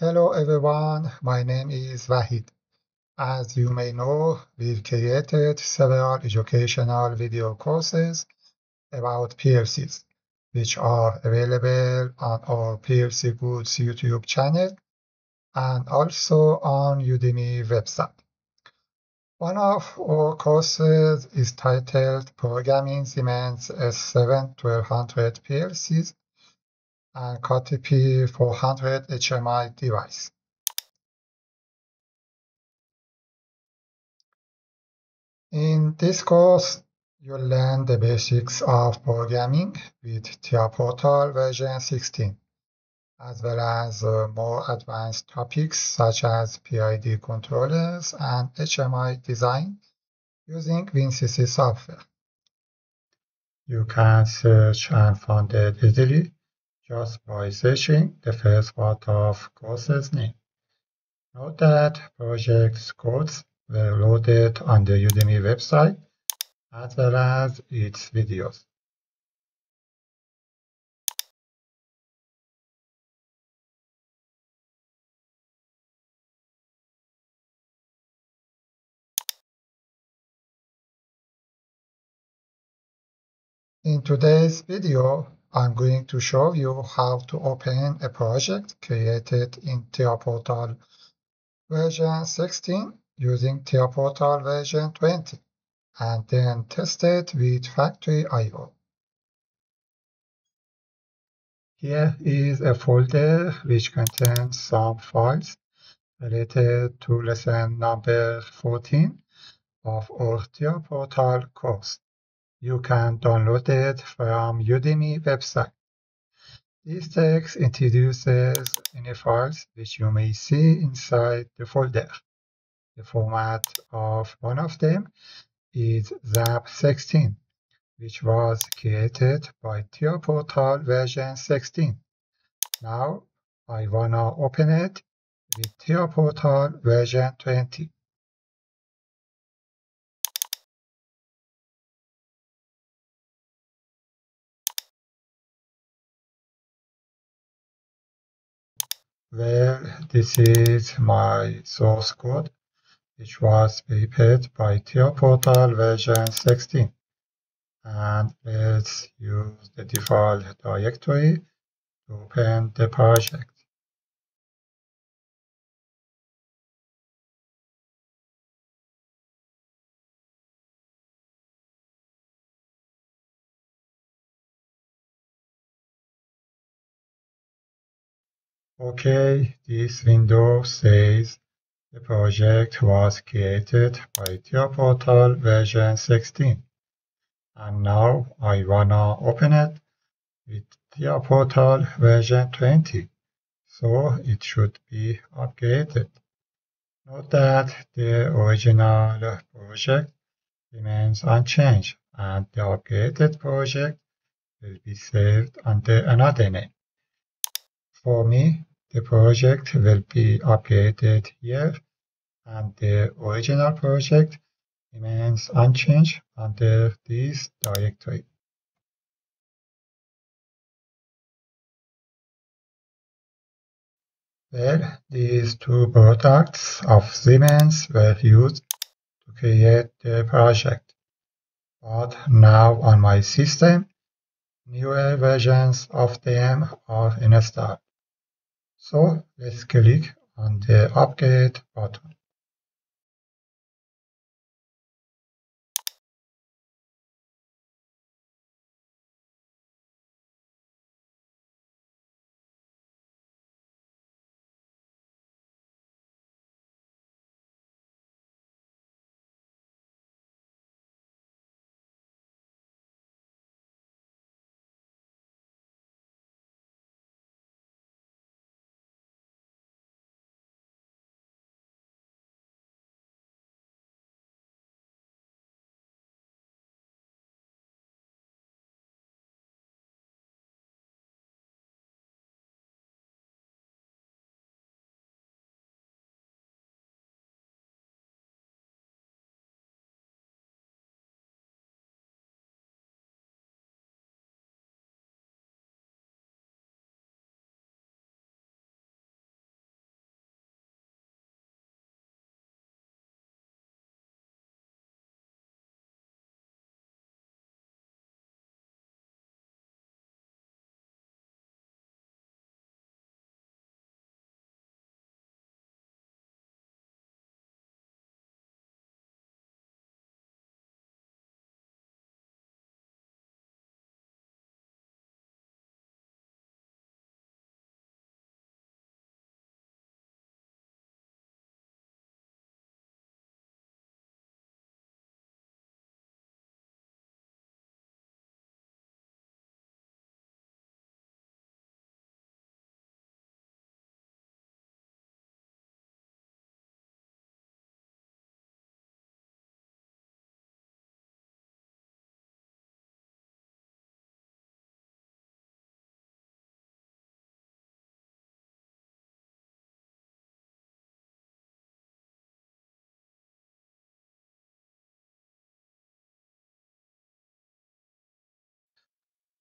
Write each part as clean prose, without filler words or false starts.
Hello everyone, my name is Wahid. As you may know, we've created several educational video courses about PLCs, which are available on our plcgoods YouTube channel and also on Udemy website. One of our courses is titled Programming Siemens S7-1200 PLCs and KTP 400 HMI device. In this course, you'll learn the basics of programming with TIA Portal V16, as well as more advanced topics such as PID controllers and HMI design using V16 software. You can search and find it easily just by searching the first part of course's name. Note that project codes were loaded on the Udemy website as well as its videos. In today's video, I'm going to show you how to open a project created in TIA Portal version 16 using TIA Portal version 20 and then test it with Factory I/O. Here is a folder which contains some files related to lesson number 14 of our TIA Portal course. You can download it from Udemy website. This text introduces any files which you may see inside the folder. The format of one of them is ZAP16, which was created by TIA Portal version 16. Now I wanna open it with TIA Portal version 20. Well, this is my source code, which was prepared by TIA Portal version 16. And let's use the default directory to open the project. Okay, this window says the project was created by TIA Portal version 16. And now I wanna open it with TIA Portal version 20. So it should be upgraded. Note that the original project remains unchanged and the upgraded project will be saved under another name. For me, the project will be upgraded here and the original project remains unchanged under this directory. Well, these two products of Siemens were used to create the project, but now on my system, newer versions of them are installed. So let's click on the Upgrade button.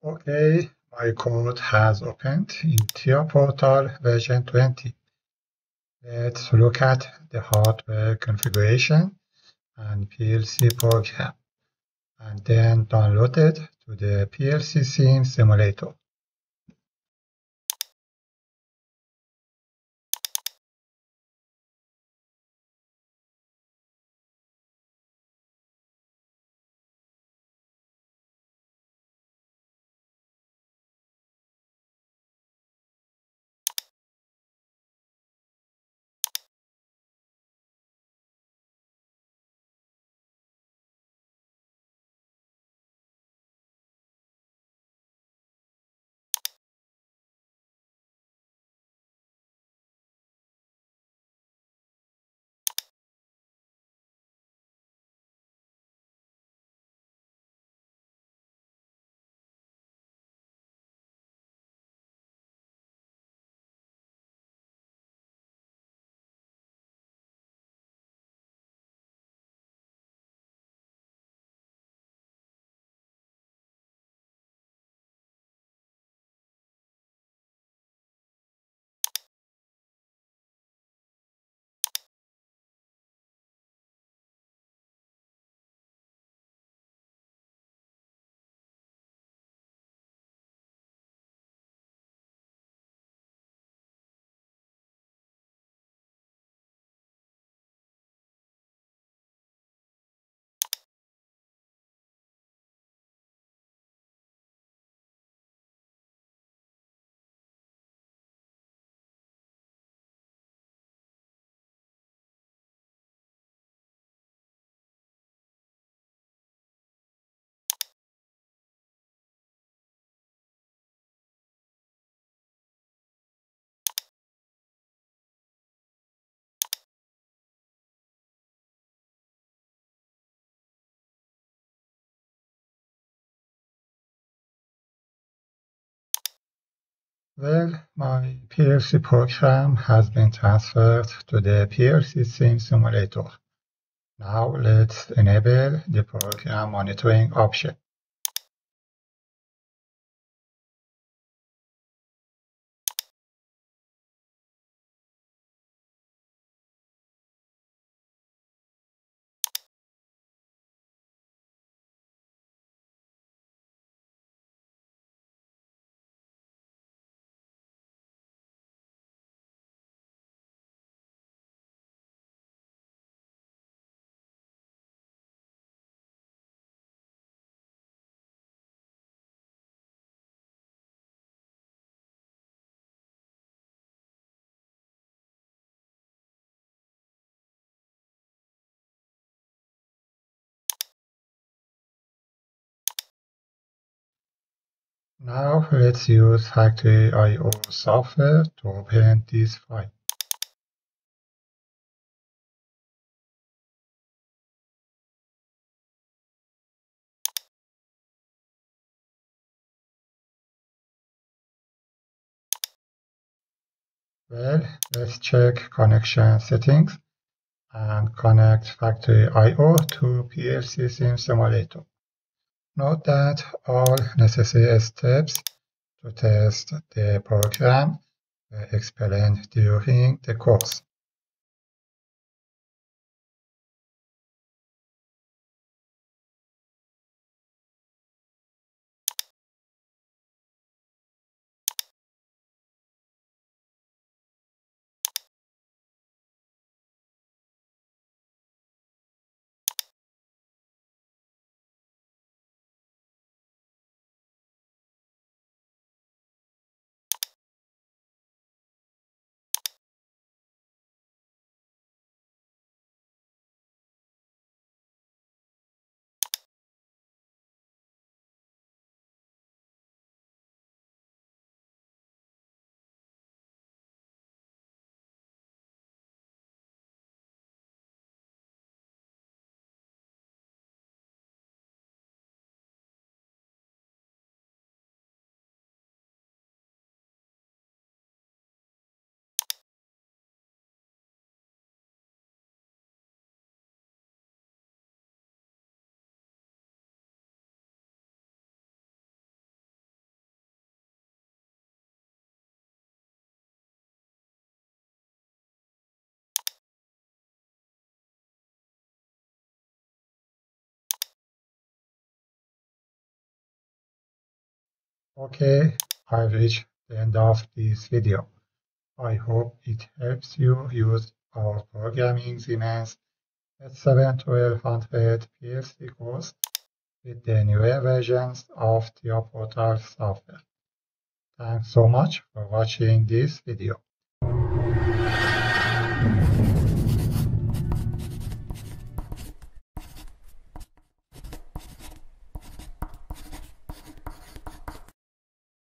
Okay, my code has opened in TIA Portal version 20. Let's look at the hardware configuration and PLC program, and then download it to the PLC Sim simulator. Well, my PLC program has been transferred to the PLC Sim simulator. Now let's enable the program monitoring option. Now let's use Factory I/O software to open this file. Well, let's check connection settings and connect Factory I/O to PLC Sim Simulator. Note that all necessary steps to test the program were explained during the course. Okay, I reached the end of this video. I hope it helps you use our programming Siemens S7-1200 PLC course with the newer versions of TIA Portal software. Thanks so much for watching this video.